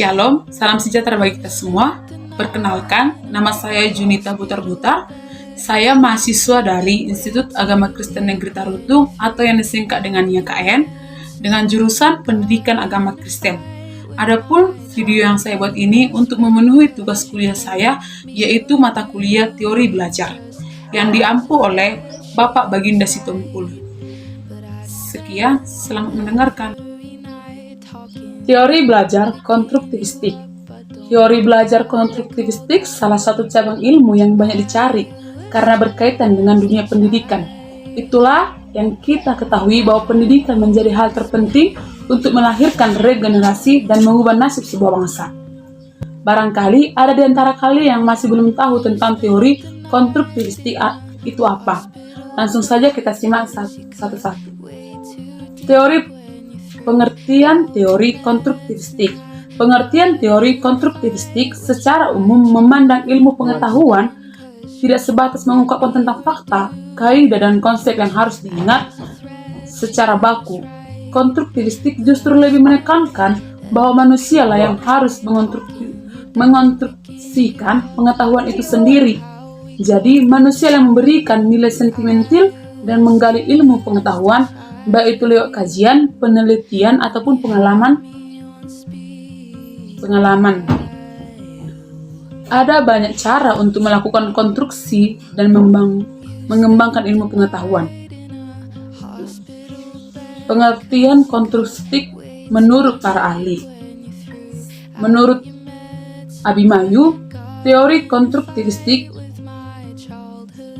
Shalom, salam sejahtera bagi kita semua. Perkenalkan, nama saya Junita Butar-Butar. Saya mahasiswa dari Institut Agama Kristen Negeri Tarutung atau yang disingkat dengan YKN dengan jurusan Pendidikan Agama Kristen. Adapun video yang saya buat ini untuk memenuhi tugas kuliah saya, yaitu mata kuliah teori belajar yang diampu oleh Bapak Baginda Sitompul. Sekian, selamat mendengarkan. Teori belajar konstruktivistik. Teori belajar konstruktivistik salah satu cabang ilmu yang banyak dicari karena berkaitan dengan dunia pendidikan. Itulah yang kita ketahui bahwa pendidikan menjadi hal terpenting untuk melahirkan regenerasi dan mengubah nasib sebuah bangsa. Barangkali ada di antara kalian yang masih belum tahu tentang teori konstruktivistik itu apa. Langsung saja kita simak satu-satu. Pengertian teori konstruktivistik. Pengertian teori konstruktivistik secara umum memandang ilmu pengetahuan tidak sebatas mengungkapkan tentang fakta, kaidah dan konsep yang harus diingat secara baku. Konstruktivistik justru lebih menekankan bahwa manusialah yang harus mengonstruksikan pengetahuan itu sendiri. Jadi, manusia yang memberikan nilai sentimental dan menggali ilmu pengetahuan, baik itu lewat kajian, penelitian, ataupun pengalaman. Ada banyak cara untuk melakukan konstruksi dan mengembangkan ilmu pengetahuan. Pengertian konstruktivistik menurut para ahli. Menurut Abimanyu, teori konstruktivistik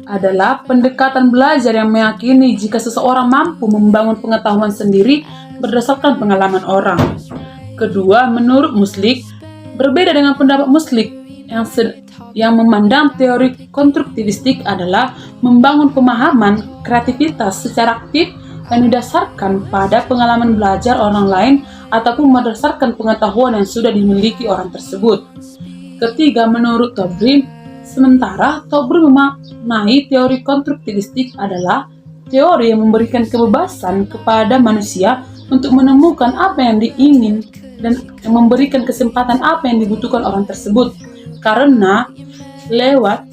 adalah pendekatan belajar yang meyakini jika seseorang mampu membangun pengetahuan sendiri berdasarkan pengalaman orang. Kedua, menurut Muslik, berbeda dengan pendapat Muslik yang memandang teori konstruktivistik adalah membangun pemahaman kreativitas secara aktif yang didasarkan pada pengalaman belajar orang lain ataupun berdasarkan pengetahuan yang sudah dimiliki orang tersebut. Ketiga, menurut Tobrin, sementara Tobrin memaknai teori konstruktivistik adalah teori yang memberikan kebebasan kepada manusia untuk menemukan apa yang diingin dan memberikan kesempatan apa yang dibutuhkan orang tersebut. Karena lewat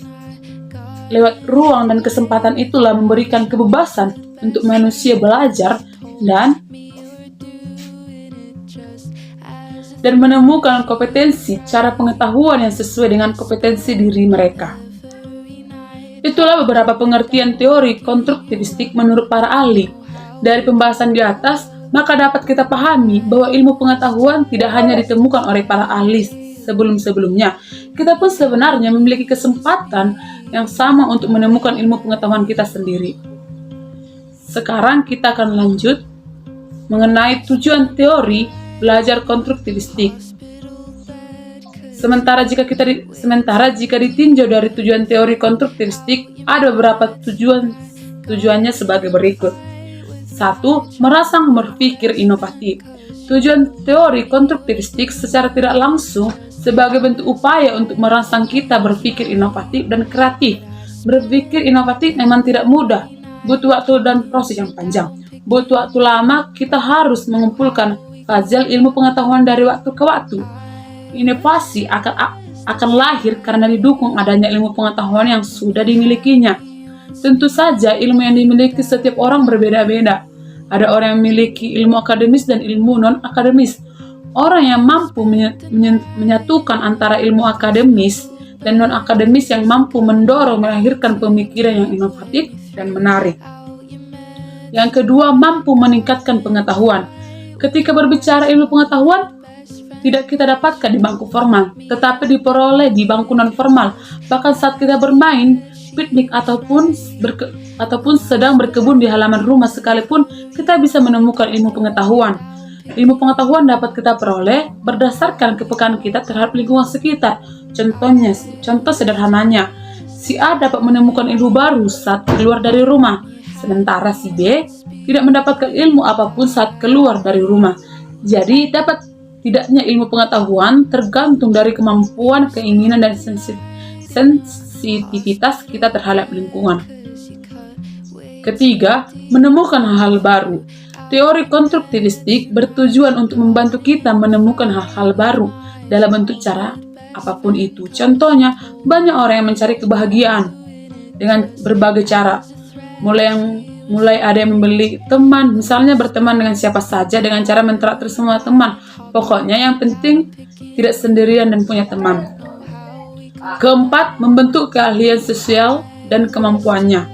ruang dan kesempatan itulah memberikan kebebasan untuk manusia belajar dan menemukan kompetensi cara pengetahuan yang sesuai dengan kompetensi diri mereka. Itulah beberapa pengertian teori konstruktivistik menurut para ahli. Dari pembahasan di atas, maka dapat kita pahami bahwa ilmu pengetahuan tidak hanya ditemukan oleh para ahli sebelum-sebelumnya. Kita pun sebenarnya memiliki kesempatan yang sama untuk menemukan ilmu pengetahuan kita sendiri. Sekarang kita akan lanjut mengenai tujuan teori belajar konstruktivistik. Sementara jika ditinjau dari tujuan teori konstruktivistik, ada beberapa tujuannya sebagai berikut. 1. Merangsang berpikir inovatif. Tujuan teori konstruktivistik secara tidak langsung sebagai bentuk upaya untuk merangsang kita berpikir inovatif dan kreatif. Berpikir inovatif memang tidak mudah, butuh waktu dan proses yang panjang. Butuh waktu lama, kita harus mengumpulkan puzzle ilmu pengetahuan dari waktu ke waktu. Inovasi akan lahir karena didukung adanya ilmu pengetahuan yang sudah dimilikinya. Tentu saja ilmu yang dimiliki setiap orang berbeda-beda. Ada orang yang memiliki ilmu akademis dan ilmu non-akademis. Orang yang mampu menyatukan antara ilmu akademis dan non-akademis yang mampu mendorong melahirkan pemikiran yang inovatif dan menarik. Yang kedua, mampu meningkatkan pengetahuan. Ketika berbicara ilmu pengetahuan, tidak kita dapatkan di bangku formal, tetapi diperoleh di bangku non-formal. Bahkan saat kita bermain, piknik ataupun sedang berkebun di halaman rumah sekalipun, kita bisa menemukan ilmu pengetahuan. Ilmu pengetahuan dapat kita peroleh berdasarkan kepekaan kita terhadap lingkungan sekitar. Contoh sederhananya, si A dapat menemukan ilmu baru saat keluar dari rumah, sementara si B tidak mendapatkan ilmu apapun saat keluar dari rumah. Jadi, dapat tidaknya ilmu pengetahuan tergantung dari kemampuan, keinginan, dan sensitivitas kita terhadap lingkungan. Ketiga, menemukan hal-hal baru. Teori konstruktivistik bertujuan untuk membantu kita menemukan hal-hal baru dalam bentuk cara apapun itu. Contohnya, banyak orang yang mencari kebahagiaan dengan berbagai cara. Mulai ada yang membeli teman, misalnya berteman dengan siapa saja dengan cara mentraktir semua teman. Pokoknya yang penting tidak sendirian dan punya teman. Keempat, membentuk keahlian sosial dan kemampuannya.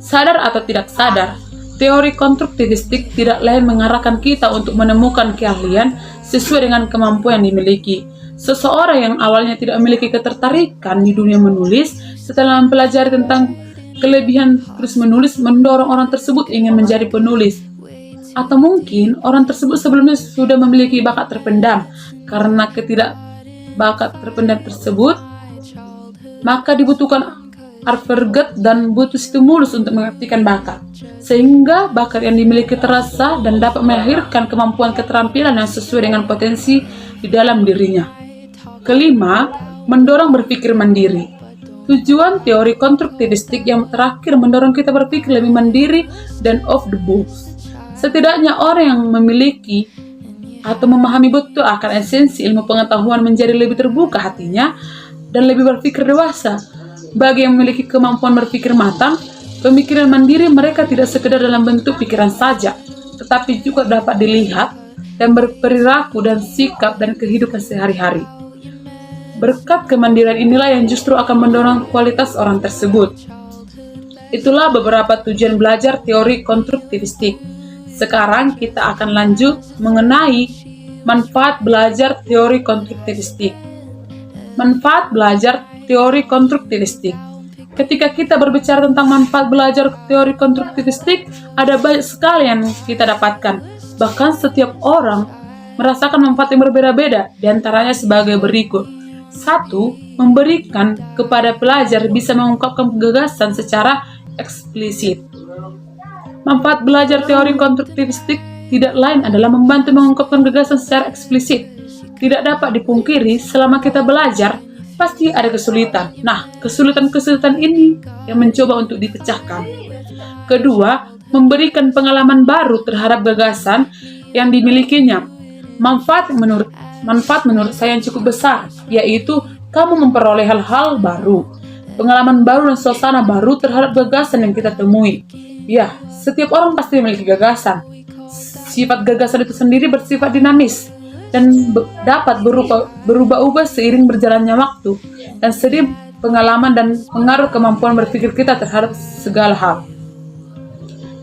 Sadar atau tidak sadar, teori konstruktivistik tidak lain mengarahkan kita untuk menemukan keahlian sesuai dengan kemampuan yang dimiliki. Seseorang yang awalnya tidak memiliki ketertarikan di dunia menulis, setelah mempelajari tentang kelebihan terus menulis, mendorong orang tersebut ingin menjadi penulis. Atau mungkin orang tersebut sebelumnya sudah memiliki bakat terpendam. Karena ketidakbakat terpendam tersebut, maka dibutuhkan advert dan butuh stimulus untuk mengaktifkan bakat. Sehingga bakat yang dimiliki terasa dan dapat melahirkan kemampuan keterampilan yang sesuai dengan potensi di dalam dirinya. Kelima, mendorong berpikir mandiri. Tujuan teori konstruktivistik yang terakhir mendorong kita berpikir lebih mandiri dan off the box. Setidaknya orang yang memiliki atau memahami betul akan esensi ilmu pengetahuan menjadi lebih terbuka hatinya dan lebih berpikir dewasa. Bagi yang memiliki kemampuan berpikir matang, pemikiran mandiri mereka tidak sekedar dalam bentuk pikiran saja, tetapi juga dapat dilihat dan berperilaku dan sikap dan kehidupan sehari-hari. Berkat kemandirian inilah yang justru akan mendorong kualitas orang tersebut. Itulah beberapa tujuan belajar teori konstruktivistik. Sekarang kita akan lanjut mengenai manfaat belajar teori konstruktivistik. Manfaat belajar teori konstruktivistik. Ketika kita berbicara tentang manfaat belajar teori konstruktivistik, ada banyak sekali yang kita dapatkan. Bahkan setiap orang merasakan manfaat yang berbeda-beda, diantaranya sebagai berikut. 1. Memberikan kepada pelajar bisa mengungkapkan gagasan secara eksplisit. Manfaat belajar teori konstruktivistik tidak lain adalah membantu mengungkapkan gagasan secara eksplisit. Tidak dapat dipungkiri, selama kita belajar, pasti ada kesulitan. Nah, kesulitan-kesulitan ini yang mencoba untuk dipecahkan. Kedua, memberikan pengalaman baru terhadap gagasan yang dimilikinya. Manfaat menurut saya yang cukup besar, yaitu kamu memperoleh hal-hal baru, pengalaman baru dan suasana baru terhadap gagasan yang kita temui. Ya, setiap orang pasti memiliki gagasan. Sifat gagasan itu sendiri bersifat dinamis dan dapat berubah-ubah seiring berjalannya waktu dan seiring pengalaman dan pengaruh kemampuan berpikir kita terhadap segala hal.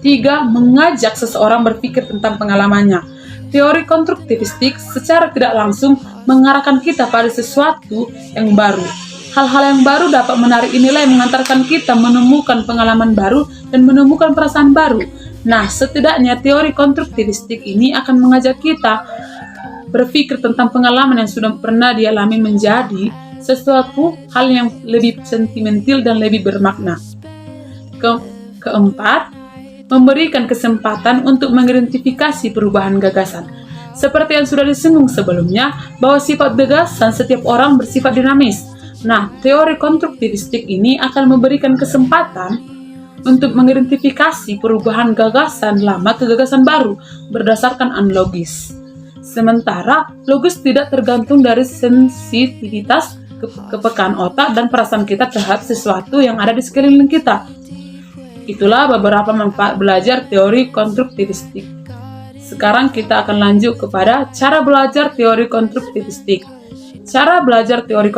3. Mengajak seseorang berpikir tentang pengalamannya. Teori konstruktivistik secara tidak langsung mengarahkan kita pada sesuatu yang baru. Hal-hal yang baru dapat menarik nilai yang mengantarkan kita menemukan pengalaman baru dan menemukan perasaan baru. Nah, setidaknya teori konstruktivistik ini akan mengajak kita berpikir tentang pengalaman yang sudah pernah dialami menjadi sesuatu hal yang lebih sentimental dan lebih bermakna. Keempat, memberikan kesempatan untuk mengidentifikasi perubahan gagasan. Seperti yang sudah disinggung sebelumnya, bahwa sifat gagasan setiap orang bersifat dinamis. Nah, teori konstruktivistik ini akan memberikan kesempatan untuk mengidentifikasi perubahan gagasan lama ke gagasan baru berdasarkan analogis. Sementara, logis tidak tergantung dari sensitivitas, kepekaan otak, dan perasaan kita terhadap sesuatu yang ada di sekeliling kita. Itulah beberapa manfaat belajar teori konstruktivistik. Sekarang kita akan lanjut kepada cara belajar teori konstruktivistik. Cara belajar teori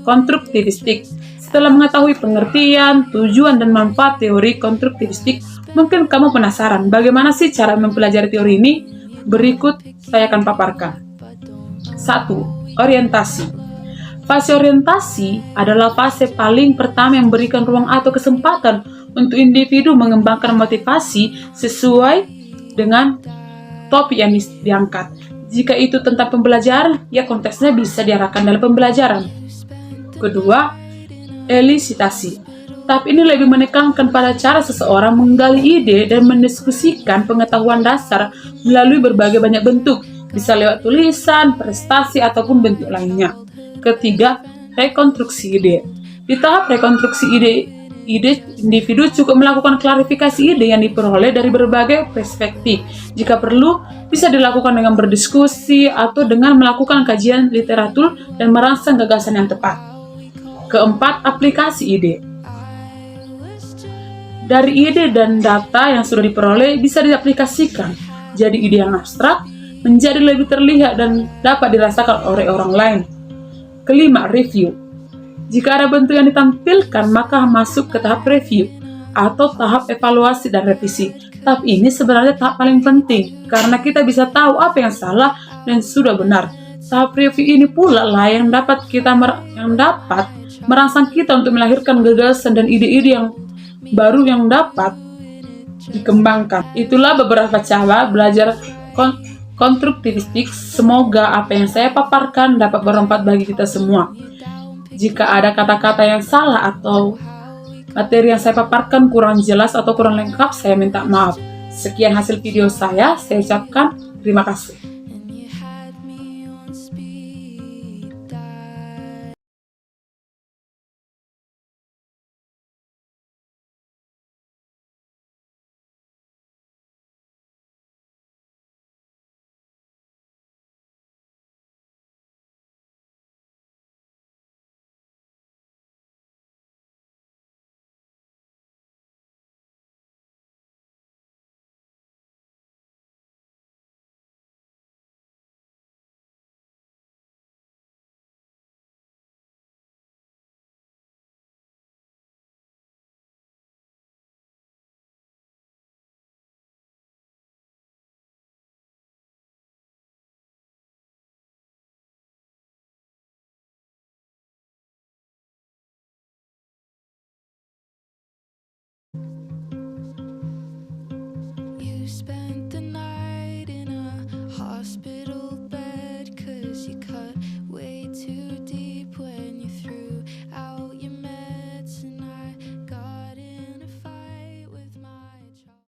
konstruktivistik. Setelah mengetahui pengertian, tujuan, dan manfaat teori konstruktivistik, mungkin kamu penasaran bagaimana sih cara mempelajari teori ini? Berikut saya akan paparkan. 1. Orientasi. Fase orientasi adalah fase paling pertama yang memberikan ruang atau kesempatan untuk individu mengembangkan motivasi sesuai dengan topik yang diangkat. Jika itu tentang pembelajaran, ya konteksnya bisa diarahkan dalam pembelajaran. Kedua, elisitasi. Tahap ini lebih menekankan pada cara seseorang menggali ide dan mendiskusikan pengetahuan dasar melalui berbagai banyak bentuk, bisa lewat tulisan, prestasi, ataupun bentuk lainnya. Ketiga, rekonstruksi ide. Di tahap rekonstruksi ide, individu cukup melakukan klarifikasi ide yang diperoleh dari berbagai perspektif. Jika perlu, Bisa dilakukan dengan berdiskusi atau dengan melakukan kajian literatur dan merangsang gagasan yang tepat. Keempat, aplikasi ide. Dari ide dan data yang sudah diperoleh bisa diaplikasikan jadi ide yang abstrak menjadi lebih terlihat dan dapat dirasakan oleh orang lain. Kelima, review. Jika ada bentuk yang ditampilkan, maka masuk ke tahap review atau tahap evaluasi dan revisi. Tahap ini sebenarnya tahap paling penting karena kita bisa tahu apa yang salah dan sudah benar. Tahap review ini pula lah yang dapat merangsang kita untuk melahirkan gagasan dan ide-ide yang baru yang dapat dikembangkan. Itulah beberapa cara belajar konstruktivistik. Semoga apa yang saya paparkan dapat bermanfaat bagi kita semua. Jika ada kata-kata yang salah atau materi yang saya paparkan kurang jelas atau kurang lengkap, saya minta maaf. Sekian hasil video saya ucapkan terima kasih.